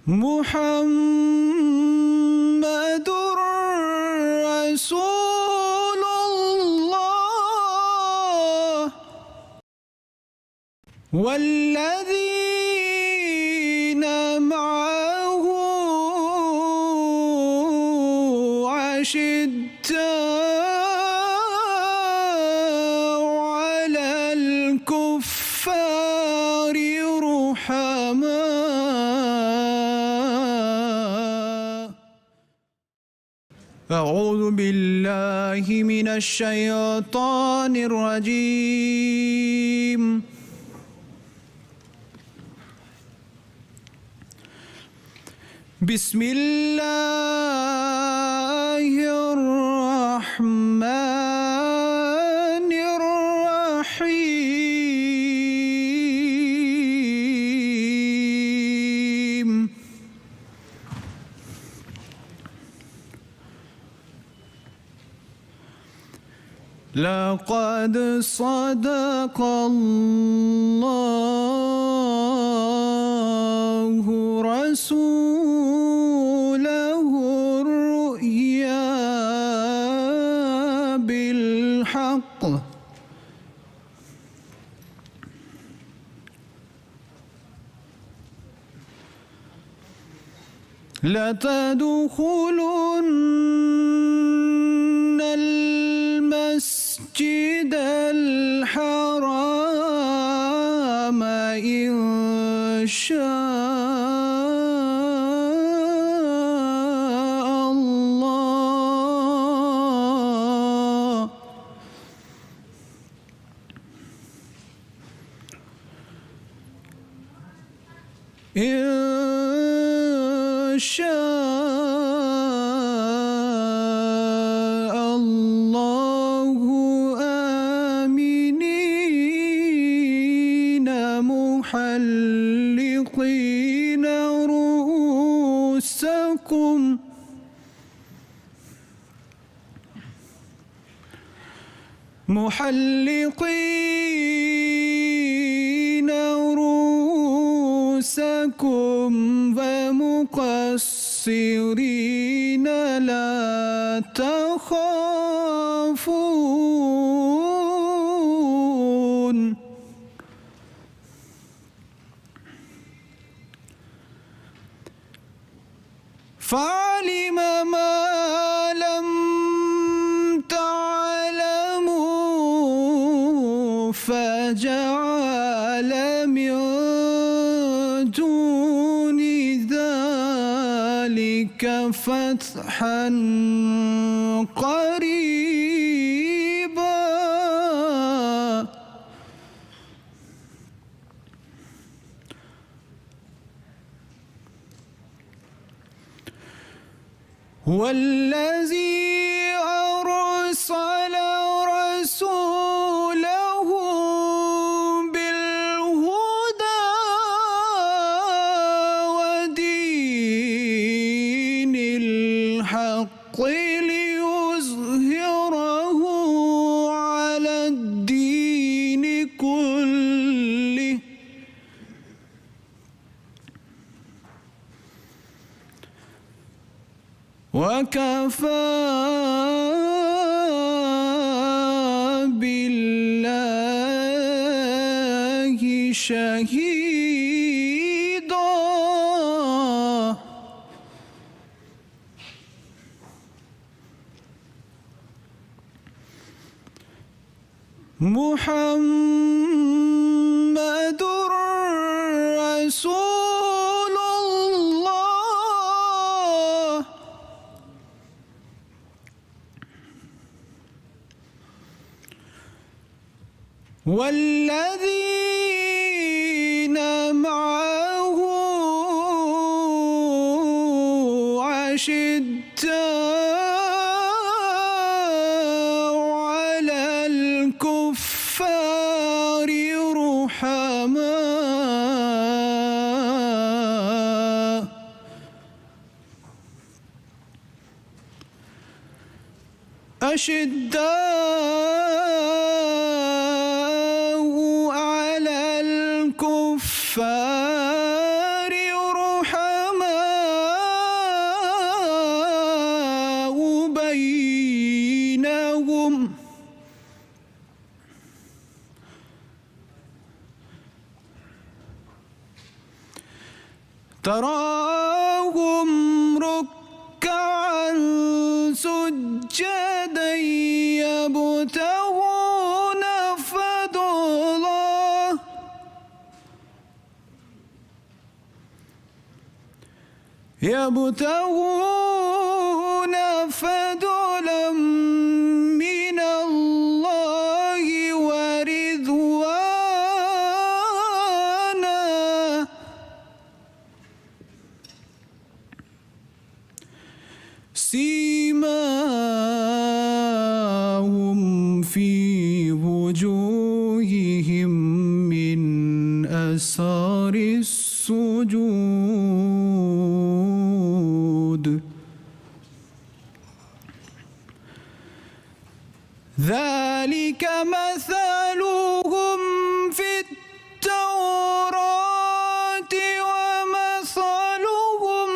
محمد رسول الله والذين معه أشداء على الكفار رحماء. أعوذ بالله من الشيطان الرجيم. بسم الله الرحمن الرحيم. لقد صدق الله رسوله الرؤيا بالحق لتدخلن المسجد الحرام إن شاء الله إن شاء الله آمنين محلقين رؤوسكم ومقصرين لا تخافون فعلم ما لم تعلموا فجعل من دون ذلك فتحا قريبا. هو الذي أرسل رسوله بالهدى ودين الحق ليظهره على الدين كله وكفى بالله شهيدا. محمد رسول الله والذين معه أشداء على الكفار رحماء. أشداء على الكفار رحماء تراهم ركعا سجدا يبتغون فضلا من الله ورضوانا سيماهم في وجوههم من أثر السجود ذلك مثلهم في التوراة ومثلهم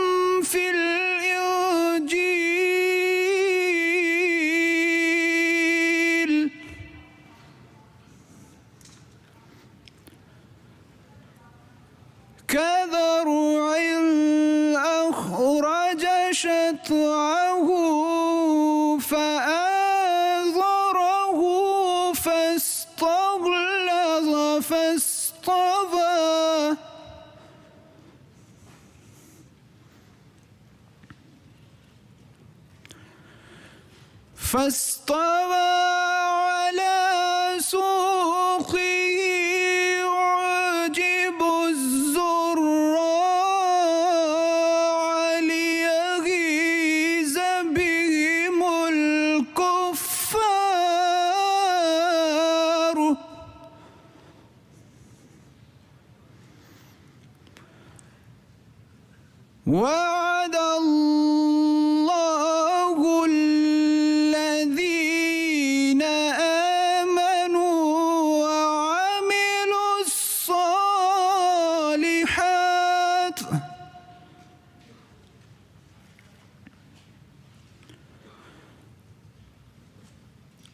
في الإنجيل كزرع أخرج شطأه فآزره فاستغلظ فاستوى على سوقه يعجب الزراع ليغيظ بهم الكفار وعد الله الذين آمنوا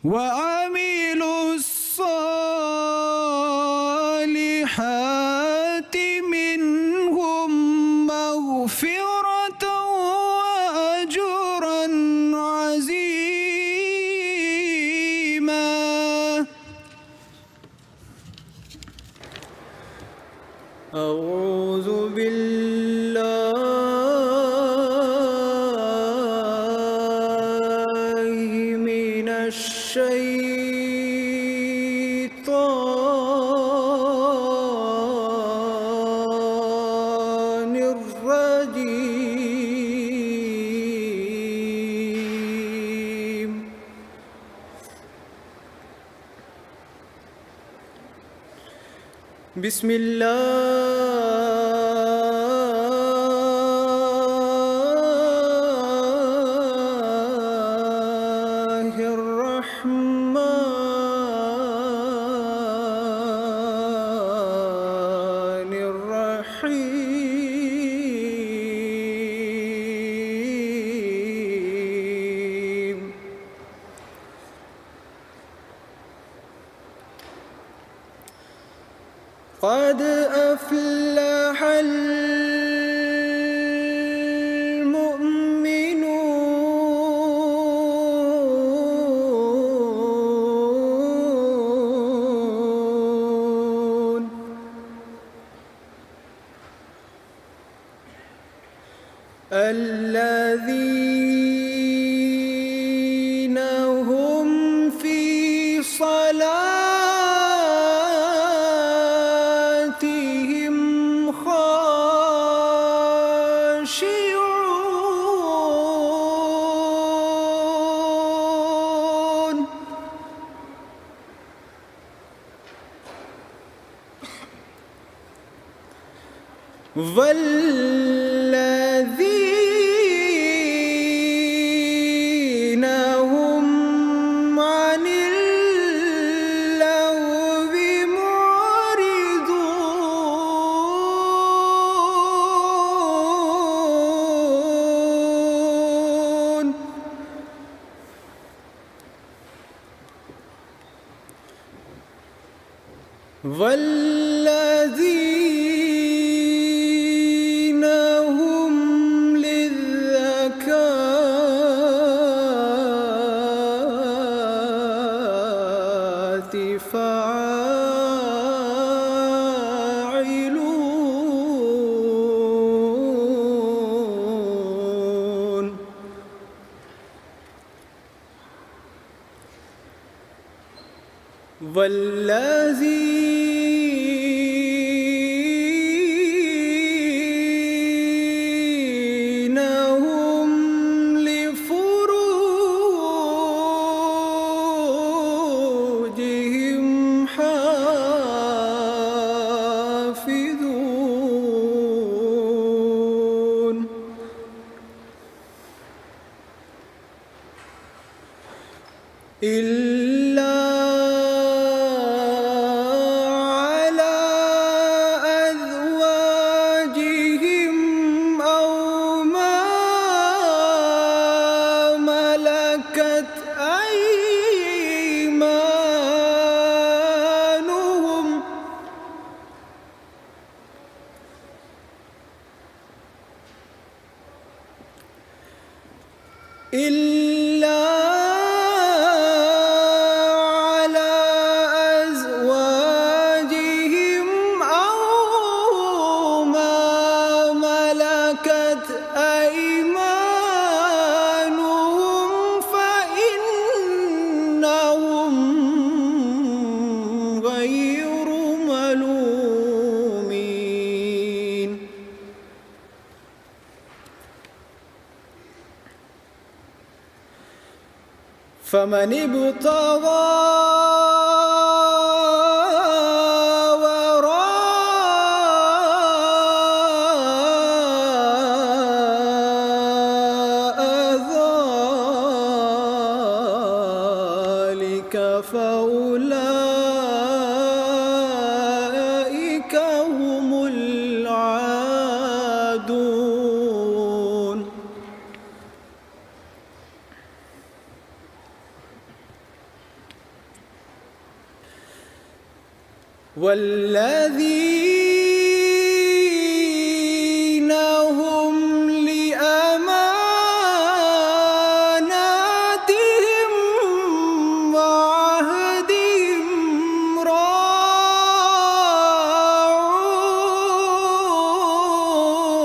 وعملوا الصالحات منهم مغفرة وأجرا عظيما. أعوذ بالله من الشيطان الرجيم. بسم الله الرحمن الرحيم. قد أفلح المؤمنون الذين هم في صلاتهم خاشعون والذين هم عن اللغو معرضون والذين والذين هم لفروجهم حافظون إلا على أزواجهم أو ما ملكت أيمانهم إلا على أزواجهم أو ما ملكت أيمانهم فإنهم غير ملومين فمن ابتغى وراء ذلك فأولئك هم العادون والذين هم لأماناتهم وعهدهم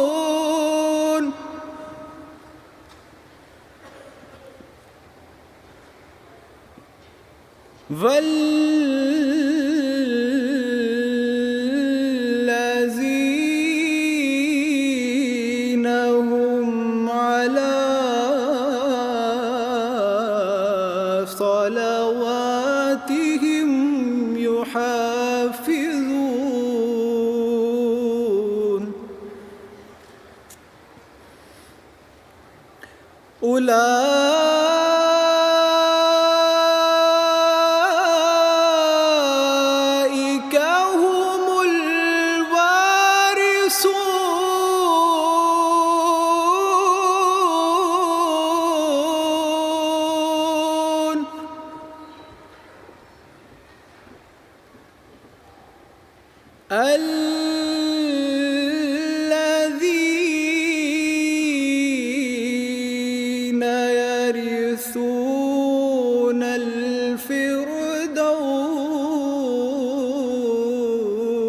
راعون والذين هم على صلواتهم يحافظون أولئك هم الوارثون الذين يرثون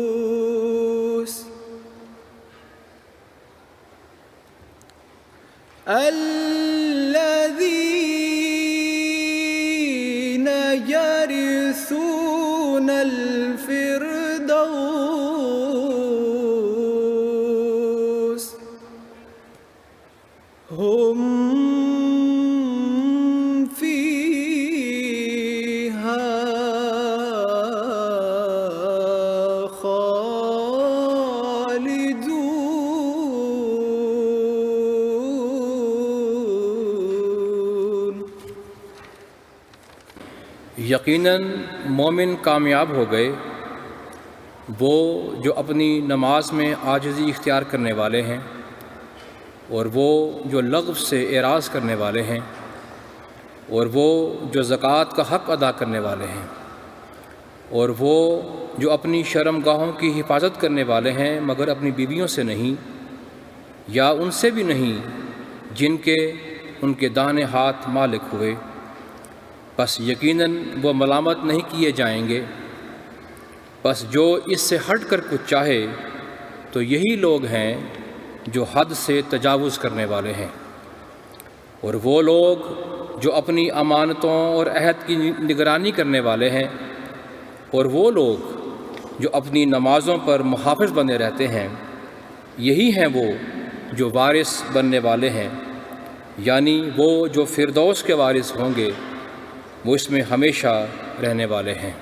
الفردوس الذين يرثون الفردوس هم فيها خالدون यकीनन मोमिन कामयाब हो गए वो जो अपनी नमाज में आजिज़ी इख्तियार करने वाले हैं और वो जो लग़्व से एराज़ करने वाले हैं और वो जो ज़कात का हक़ अदा करने वाले हैं और वो जो अपनी शर्मगाहों की हिफाजत करने वाले हैं मगर अपनी बीवियों से नहीं या उनसे भी नहीं जिनके उनके दाने हाथ मालिक हुए, बस यकीनन वो मलामत नहीं किए जाएंगे। बस जो इससे हट कर कुछ चाहे तो यही लोग हैं जो हद से तजावुज़ करने वाले हैं और वो लोग जो अपनी अमानतों और अहद की निगरानी करने वाले हैं और वो लोग जो अपनी नमाज़ों पर मुहाफ़िज़ बने रहते हैं, यही हैं वो जो वारिस बनने वाले हैं, यानी वो जो फ़िरदौस के वारिस होंगे, वो इसमें हमेशा रहने वाले हैं।